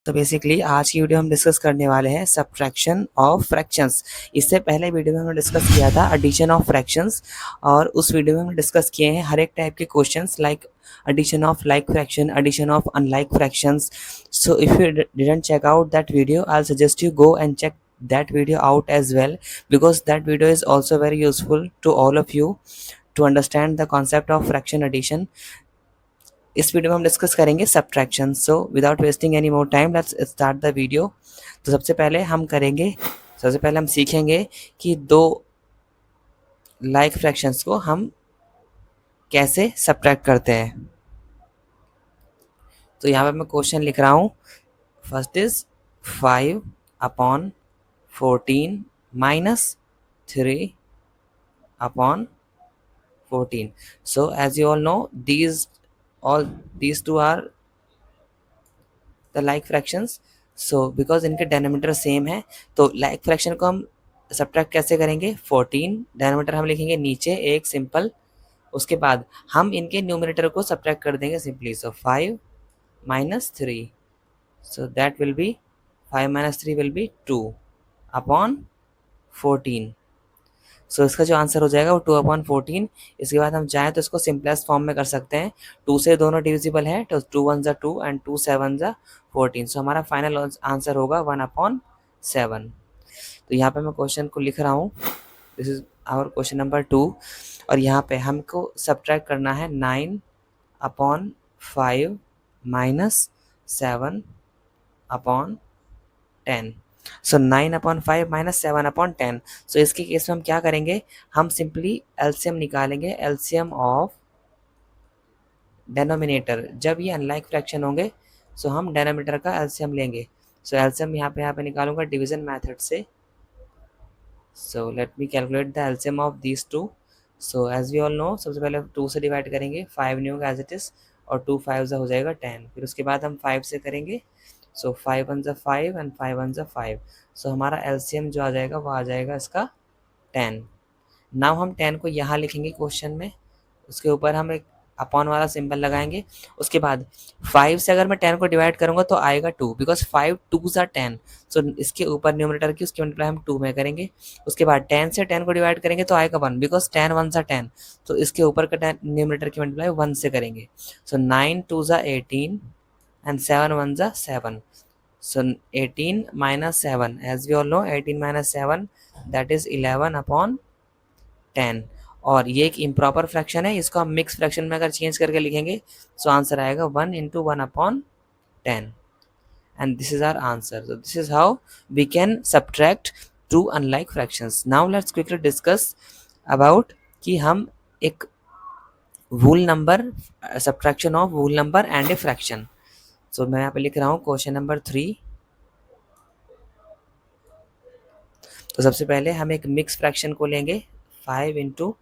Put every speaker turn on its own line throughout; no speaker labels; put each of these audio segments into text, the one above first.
तो बेसिकली आज की वीडियो हम डिस्कस करने वाले हैं सब्ट्रैक्शन ऑफ फ्रैक्शंस। इससे पहले वीडियो में हमने डिस्कस किया था एडिशन ऑफ फ्रैक्शंस, और उस वीडियो में हमने डिस्कस किए हैं हर एक टाइप के questions like addition of like fraction, addition of unlike fractions. So if you didn't check out that video, I'll suggest you go and check that video out as well, because that video is also very useful to all of you to understand the concept of fraction addition. इस video में हम discuss करेंगे subtraction. So without wasting any more time let's start the video. तो सबसे पहले हम सीखेंगे कि दो लाइक फ्रैक्शंस को हम कैसे सब्ट्रैक्ट करते हैं। तो यहाँ पे मैं क्वेश्चन लिख रहा हूँ। First is 5/14 minus 3/14. So as you all know, these two are the like fractions. So because इनके डेनोमीटर सेम है, तो लाइक फ्रैक्शन को हम सब्ट्रैक्ट कैसे करेंगे। 14 डेनोमीटर हम लिखेंगे नीचे एक सिंपल, उसके बाद हम इनके न्यूमरेटर को सब्ट्रैक्ट कर देंगे simply. So 5 minus 3, so that will be 5 minus 3 will be 2/14। सो इसका जो आंसर हो जाएगा वो 2/14। इसके बाद हम चाहें तो इसको सिंपलेस्ट फॉर्म में कर सकते हैं। 2 से दोनों डिविजिबल है, तो 2 1 2 एंड 2 7 14। सो हमारा फाइनल आंसर होगा 1/7। तो यहाँ पे मैं क्वेश्चन को लिख रहा हूँ। This is our question number 2, और यहाँ पे हमको सब्ट्रैक्ट करना है 9/5 minus 7/10। सो 9/5 माइनस 7/10। सो इसके केस में हम क्या करेंगे, हम सिंपली एलसीएम निकालेंगे। एलसीएम ऑफ डेनोमिनेटर, जब ये अनलाइक फ्रैक्शन होंगे सो हम डेनोमिनेटर का एलसीएम लेंगे। सो एलसीएम यहाँ पे निकालूंगा डिवीजन मेथड से। So let me calculate the LCM of these two. So as we all know, सबसे पहले 2 से डिवाइड करेंगे, 5 नहीं होगा एज इट इज़, और 2 5 हो जाएगा 10। फिर उसके बाद हम 5 से करेंगे। सो 5 1 5 एंड 5 1 5। सो हमारा एलसीएम जो आ जाएगा वो आ जाएगा इसका 10। नाउ हम 10 को यहाँ लिखेंगे क्वेश्चन में, उसके ऊपर हम एक अपॉन वाला सिंबल लगाएंगे। उसके बाद 5 से अगर मैं 10 को डिवाइड करूंगा तो आएगा 2, बिकॉज 5 2s are 10। सो इसके ऊपर न्यूमरेटर की उसकी मल्टीप्लाई हम 2 में करेंगे। उसके बाद 10 से 10 को डिवाइड करेंगे तो आएगा 1, बिकॉज 10 1s are 10। तो इसके ऊपर का न्यूमरेटर की मल्टीप्लाई 1 से करेंगे। सो 9 2s are 18 and 7 1s are 7। So 18 minus 7, as we all know 18 minus 7 that is 11/10। और ये एक इम्प्रॉपर फ्रैक्शन है, इसको हम मिक्स फ्रैक्शन में अगर चेंज करके लिखेंगे सो आंसर आएगा 1 into 1/10। and this is our answer. So this is how we can subtract two unlike fractions. Now let's quickly discuss about कि हम एक whole number subtraction of whole number and a fraction. So मैं यहाँ पे लिख रहा हूँ question number 3। तो सबसे पहले हम एक मिक्स फ्रैक्शन को लेंगे, 5 into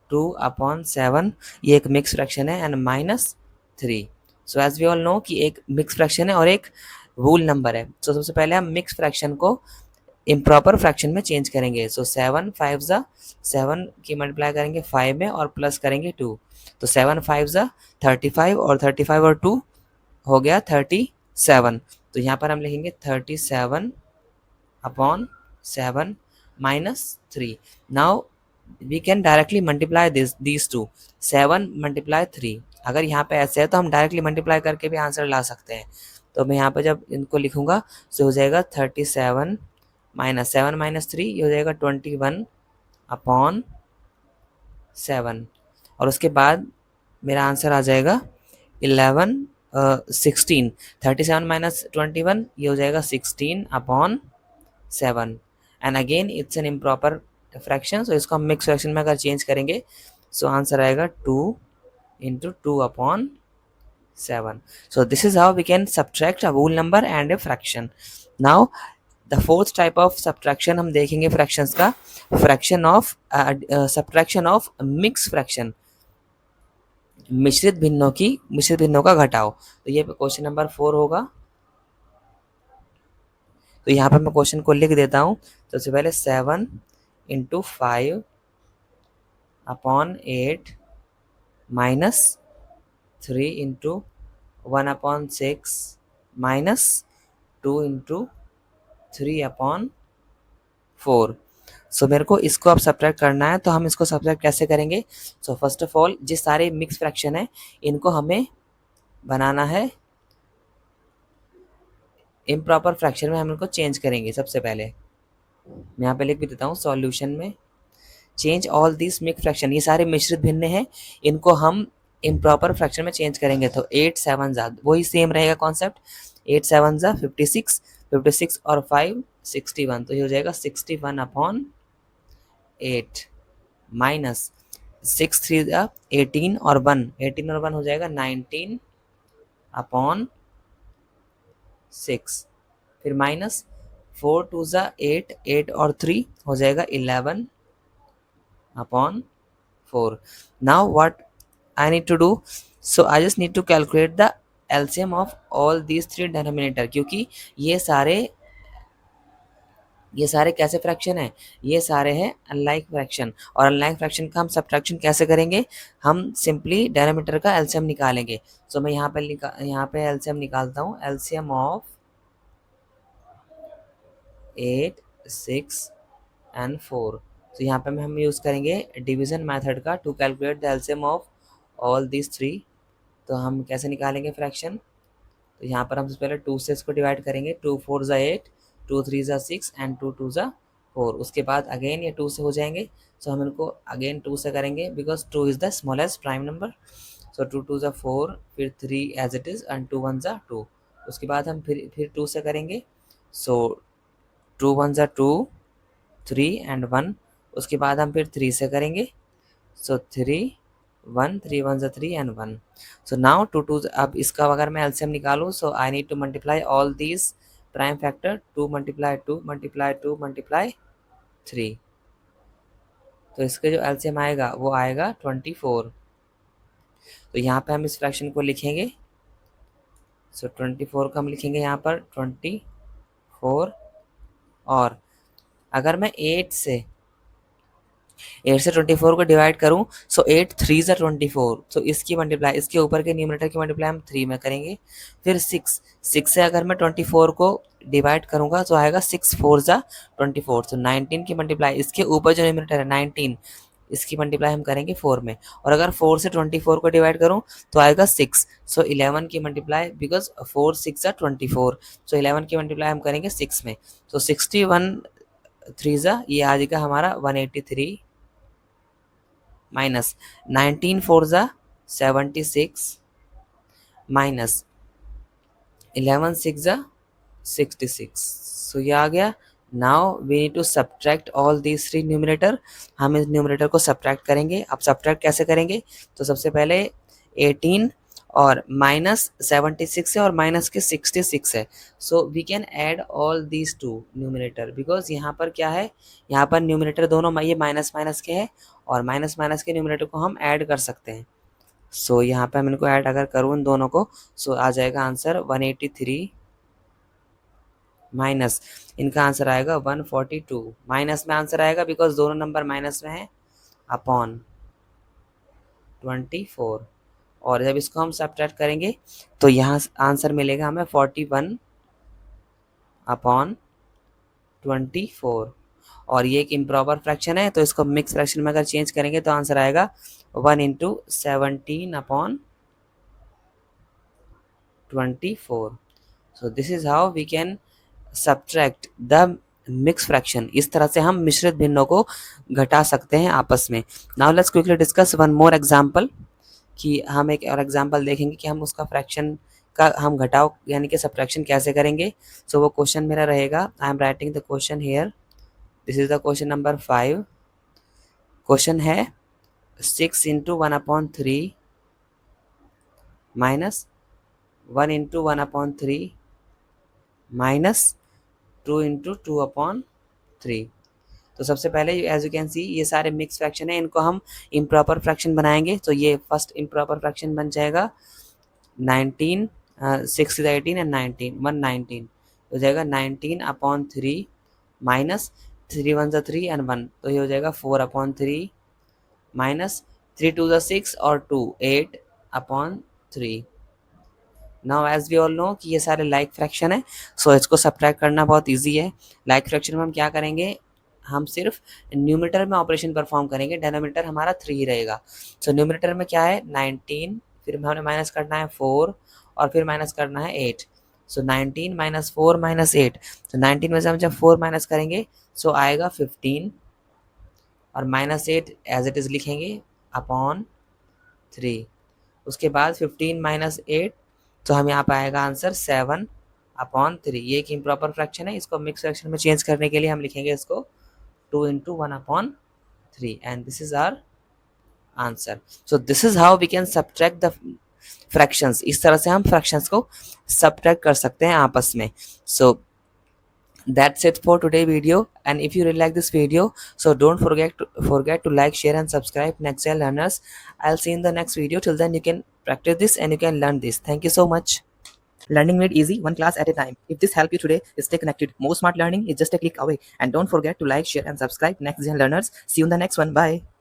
2/7। ये एक मिक्स फ्रैक्शन है, and -3। So as we all know कि एक मिक्स फ्रैक्शन है और एक होल नंबर है। तो सबसे पहले हम मिक्स फ्रैक्शन को इम्प्रॉपर फ्रैक्शन में चेंज करेंगे। सो 7 5 7 की मल्टीप्लाई करेंगे 5 में और प्लस करेंगे 2। तो 7 5 35, और 35 और 2 हो गया 37। तो यहाँ पर हम लिखेंगे 37/7 -3। Now we can directly multiply these two, 7 × 3। अगर यहाँ पे ऐसे है तो हम डायरेक्टली मल्टीप्लाई करके भी आंसर ला सकते हैं। तो मैं यहाँ पे जब इनको लिखूंगा तो हो जाएगा 37 - 7 - 3, ये हो जाएगा 21/7। और उसके बाद मेरा आंसर आ जाएगा 16। 37 - 21, ये हो जाएगा 16/7। And again it's an improper fraction, so इसको हम मिक्स फ्रैक्शन में अगर चेंज करेंगे सो आंसर आएगा 2 into 2/7। So this is how we can subtract a whole number and a fraction. Now the fourth type of subtraction हम देखेंगे fractions का, fraction of subtraction of mix fraction, मिश्रित भिन्नों का घटाव। तो ये क्वेश्चन नंबर 4 होगा। तो यहाँ पर मैं क्वेश्चन को लिख देता हूँ। तो सबसे पहले 7 into 5/8 minus 3 into 1/6 minus 2 into 3/4। सो मेरे को इसको अब सब्ट्रैक्ट करना है, तो हम इसको सब्ट्रैक्ट कैसे करेंगे? सो फर्स्ट ऑफ ऑल जिस सारे मिक्स फ्रैक्शन है इनको हमें बनाना है इम्प्रॉपर फ्रैक्शन में, हम इनको चेंज करेंगे। सबसे पहले मैं यहाँ पे लिख भी देता हूँ सॉल्यूशन में, change all this mix fraction, ये सारे मिश्रित भिन्न हैं, इनको हम इम्प्रॉपर फ्रैक्शन में चेंज करेंगे। तो 8 7 जा, वही सेम रहेगा कॉन्सेप्ट, 8 7 जा 56, 56 और 5 61, तो ये हो जाएगा 61/8 माइनस 6 3 जा 18 और 1, 18 और 1 हो जाएगा 19/6, फिर माइनस 4 2 जा 8, 8 और 3 हो जाएगा 11/4। Now what I need to do? So I just need to calculate the LCM of all these three denominator, क्योंकि ये सारे कैसे फ्रैक्शन है? ये सारे हैं अनलाइक फ्रैक्शन, और अनलाइक फ्रैक्शन का हम सब्ट्रैक्शन कैसे करेंगे? हम सिंपली डेनोमीटर का एलसीएम निकालेंगे। सो मैं यहाँ पे एलसीएम निकालता हूँ, एलसीएम ऑफ 8 6 एंड 4। तो यहाँ पे हम यूज़ करेंगे डिवीजन मेथड का to calculate the LCM of all this three. तो हम कैसे निकालेंगे फ्रैक्शन? तो यहाँ पर हम सबसे पहले 2 से इसको डिवाइड करेंगे, 2 4 ज़ा 8, 2 3 ज़ा 6 एंड 2 2 ज़ा 4। उसके बाद अगेन ये 2 से हो जाएंगे, सो हम इनको अगेन 2 से करेंगे because 2 is the smallest prime number. So 2 2 ज़ा 4, फिर 3 एज इट इज़ एंड 2 1 ज़ा 2। उसके बाद हम फिर 2 से करेंगे, सो 2 1 ज़ा 2, 3 एंड 1। उसके बाद हम फिर 3 से करेंगे, सो 3 1, 3 1 ज़ा 3 एंड 1। सो नाउ 2 2, अब इसका अगर मैं एलसीएम निकालूँ, so I need to multiply all these prime factor, 2 multiply 2 multiply 2 multiply 3। तो इसके जो एलसीएम आएगा वो आएगा 24। तो यहाँ पे हम इस फ्रैक्शन को लिखेंगे, सो 24 को हम लिखेंगे यहाँ पर 24। और अगर मैं 8 से 24 को डिवाइड करूं, सो 8 3 ज़ा 24, तो इसकी मल्टीप्लाई, इसके ऊपर के न्यूमरेटर की मल्टीप्लाई हम 3 में करेंगे। फिर 6 से अगर मैं 24 को डिवाइड करूंगा तो आएगा 6 4 ज़ा 24, तो 19 की मल्टीप्लाई, इसके ऊपर जो न्यूमरेटर है 19, इसकी मल्टीप्लाई हम करेंगे 4 में। और अगर 4 से 24 को डिवाइड करूं तो आएगा 6, सो 11 की मल्टीप्लाई, बिकॉज 4 6 ज़ा 24, सो 11 की मल्टीप्लाई हम करेंगे 6 में। तो 61 3 ज़ा, ये आ जाएगा हमारा 183 माइनस 19 4 ज़ा 76 माइनस 11 6 ज़ा 66। सो ये आ गया। Now we need to subtract all these three numerator. हम इस न्यूमरेटर को सब्ट्रैक्ट करेंगे। अब सब्ट्रैक्ट कैसे करेंगे? तो सबसे पहले 18 और माइनस 76 है और माइनस के 66 है, so we can add all these two numerator, because यहाँ पर क्या है, यहाँ पर न्यूमरेटर दोनों ये माइनस माइनस के है और माइनस माइनस के न्यूमरेटर को हम ऐड कर सकते हैं। सो यहाँ पे हम इनको ऐड अगर करूँ इन दोनों को, सो आ जाएगा आंसर 183 माइनस इनका आंसर आएगा 142। माइनस में आंसर आएगा बिकॉज दोनों नंबर माइनस में है, अपॉन 24। और जब इसको हम सब्ट्रैक्ट करेंगे तो यहाँ आंसर मिलेगा हमें 41/24। और ये एक इम्प्रॉपर फ्रैक्शन है, तो इसको मिक्स फ्रैक्शन में अगर चेंज करेंगे तो आंसर आएगा 1 into 17/24। So this is how we can subtract the mix fraction. इस तरह से हम मिश्रित भिन्नों को घटा सकते हैं आपस में। Now let's quickly discuss one more example, कि हम एक और एग्जाम्पल देखेंगे कि हम उसका फ्रैक्शन का हम घटाव यानी कि सब्ट्रैक्शन कैसे करेंगे। सो वो क्वेश्चन मेरा रहेगा, I am writing the question here, this is the question number 5। Question है 6 into 1/3 minus 1 into 1/3 minus 2 into 2/3। तो सबसे पहले एज यू कैन सी ये सारे मिक्स फ्रैक्शन है, इनको हम इम्प्रॉपर फ्रैक्शन बनाएंगे। तो ये फर्स्ट इम्प्रॉपर फ्रैक्शन बन जाएगा 19, 6 18 एंड 19 119 हो जाएगा 19/3 माइनस 3 1 ज़ा 3 एंड 1, तो ये हो जाएगा 4/3 माइनस 3 2 ज़ा 6 और 2 8/3। Now as we all know कि ये सारे लाइक फ्रैक्शन है, सो इसको सब्ट्रैक्ट करना बहुत ईजी है। लाइक फ्रैक्शन में हम क्या करेंगे, हम सिर्फ न्यूमरेटर में ऑपरेशन परफॉर्म करेंगे, डिनोमिनेटर हमारा 3 ही रहेगा। सो न्यूमरेटर में क्या है 19, फिर हमें माइनस करना है 4 और फिर माइनस करना है 8। सो 19 माइनस 4 माइनस 8, तो 19 में से हम जब 4 माइनस करेंगे सो आएगा 15 और माइनस 8 एज इट इज़ लिखेंगे अपॉन 3। उसके बाद 15 माइनस 8, तो हम यहाँ पे आएगा आंसर 7 अपॉन 3। ये एक इम्प्रॉपर फ्रैक्शन है, इसको मिक्स फ्रैक्शन में चेंज करने के लिए हम लिखेंगे इसको 2 into 1 upon 3 and this is our answer. So this is how we can subtract the fractions. इस तरह से हम फ्रैक्शंस को सब्ट्रैक्ट कर सकते हैं आपस में। सो that's it for today video, and if you really like this video, so don't forget to like, share and subscribe next gen learners. I'll see you in the next video. Till then you can practice this and you can learn this. Thank you so much. Learning made easy, one class at a time. If this helped you today, stay connected. More smart learning is just a click away. And don't forget to like, share and subscribe next gen learners. See you in the next one. Bye.